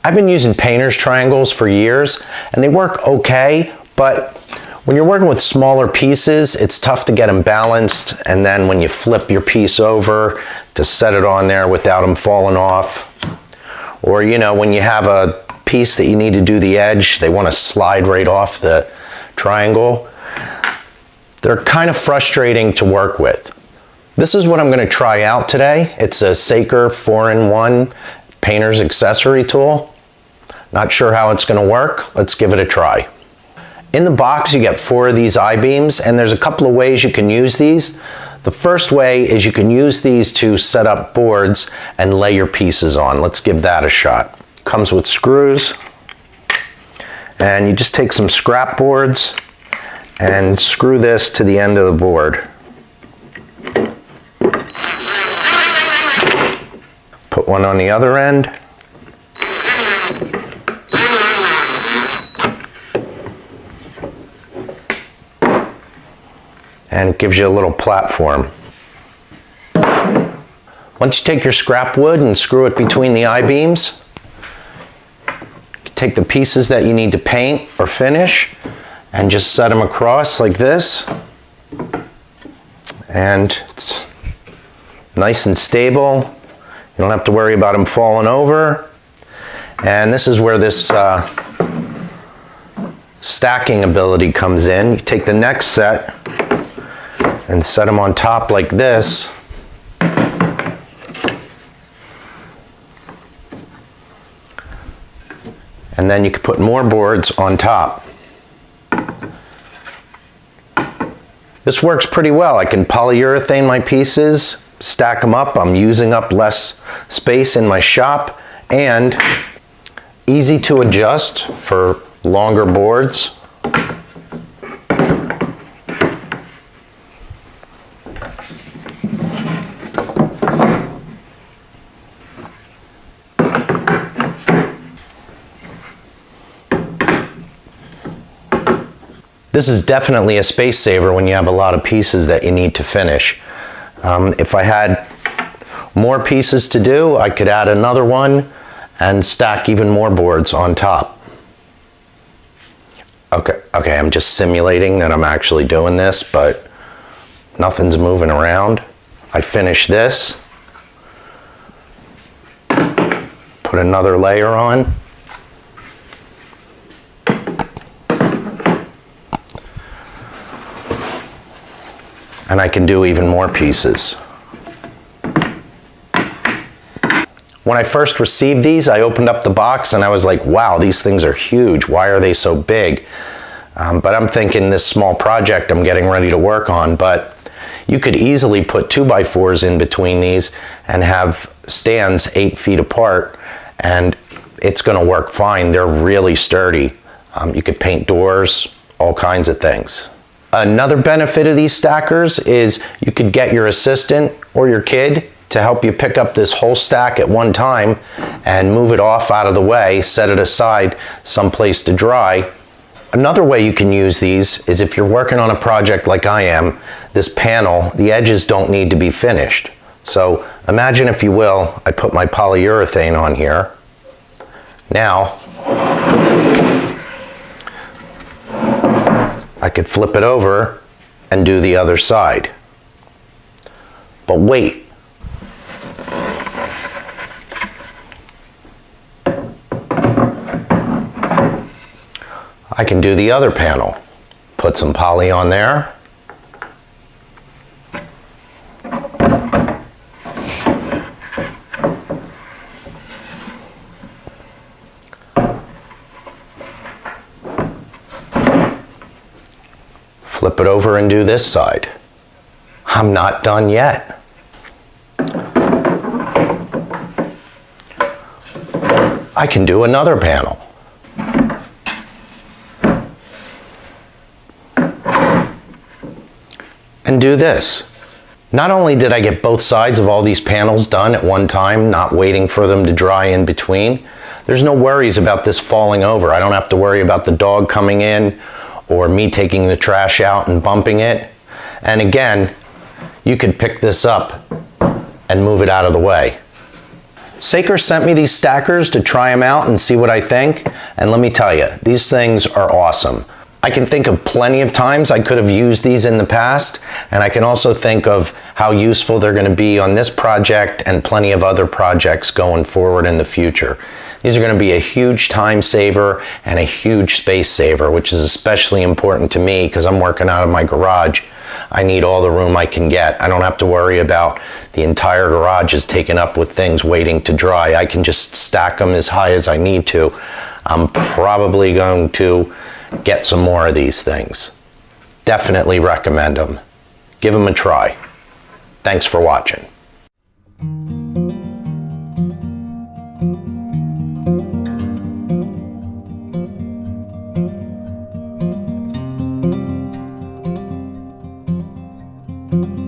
I've been using painter's triangles for years and they work okay, but when you're working with smaller pieces, it's tough to get them balanced, and then when you flip your piece over to set it on there without them falling off, or when you have a piece that you need to do the edge, they want to slide right off the triangle. They're kind of frustrating to work with. This is what I'm going to try out today. It's a Saker 4-in-1 painter's accessory tool. Not sure how it's going to work. Let's give it a try. In the box you get 4 of these I-beams, and there's a couple of ways you can use these. The first way is you can use these to set up boards and lay your pieces on. Let's give that a shot. Comes with screws, and you just take some scrap boards and screw this to the end of the board. Put one on the other end. And it gives you a little platform. Once you take your scrap wood and screw it between the I-beams, take the pieces that you need to paint or finish and just set them across like this. And it's nice and stable. You don't have to worry about them falling over. And this is where this stacking ability comes in. You take the next set and set them on top like this. And then you can put more boards on top. This works pretty well. I can polyurethane my pieces, stack them up. I'm using up less space in my shop, and easy to adjust for longer boards. This is definitely a space saver when you have a lot of pieces that you need to finish. If I had more pieces to do, I could add another one and stack even more boards on top. Okay, I'm just simulating that I'm actually doing this, but nothing's moving around. I finish this, put another layer on. And I can do even more pieces. When I first received these, I opened up the box and I was like, wow, these things are huge. Why are they so big? But I'm thinking this small project I'm getting ready to work on, but you could easily put 2x4s in between these and have stands 8 feet apart, and it's gonna work fine. They're really sturdy. You could paint doors, all kinds of things. Another benefit of these stackers is you could get your assistant or your kid to help you pick up this whole stack at one time and move it off out of the way, set it aside someplace to dry. Another way you can use these is if you're working on a project like I am, this panel, the edges don't need to be finished. So imagine, if you will, I put my polyurethane on here. Now, I could flip it over and do the other side. But wait. I can do the other panel. Put some poly on there. Flip it over and do this side. I'm not done yet. I can do another panel. And do this. Not only did I get both sides of all these panels done at one time, not waiting for them to dry in between, there's no worries about this falling over. I don't have to worry about the dog coming in or me taking the trash out and bumping it. And again, you could pick this up and move it out of the way. Saker sent me these stackers to try them out and see what I think, and let me tell you, these things are awesome. I can think of plenty of times I could have used these in the past, and I can also think of how useful they're going to be on this project and plenty of other projects going forward in the future. These are going to be a huge time saver and a huge space saver, which is especially important to me because I'm working out of my garage. I need all the room I can get. I don't have to worry about the entire garage is taken up with things waiting to dry. I can just stack them as high as I need to. I'm probably going to get some more of these things. Definitely recommend them. Give them a try. Thanks for watching. Thank you.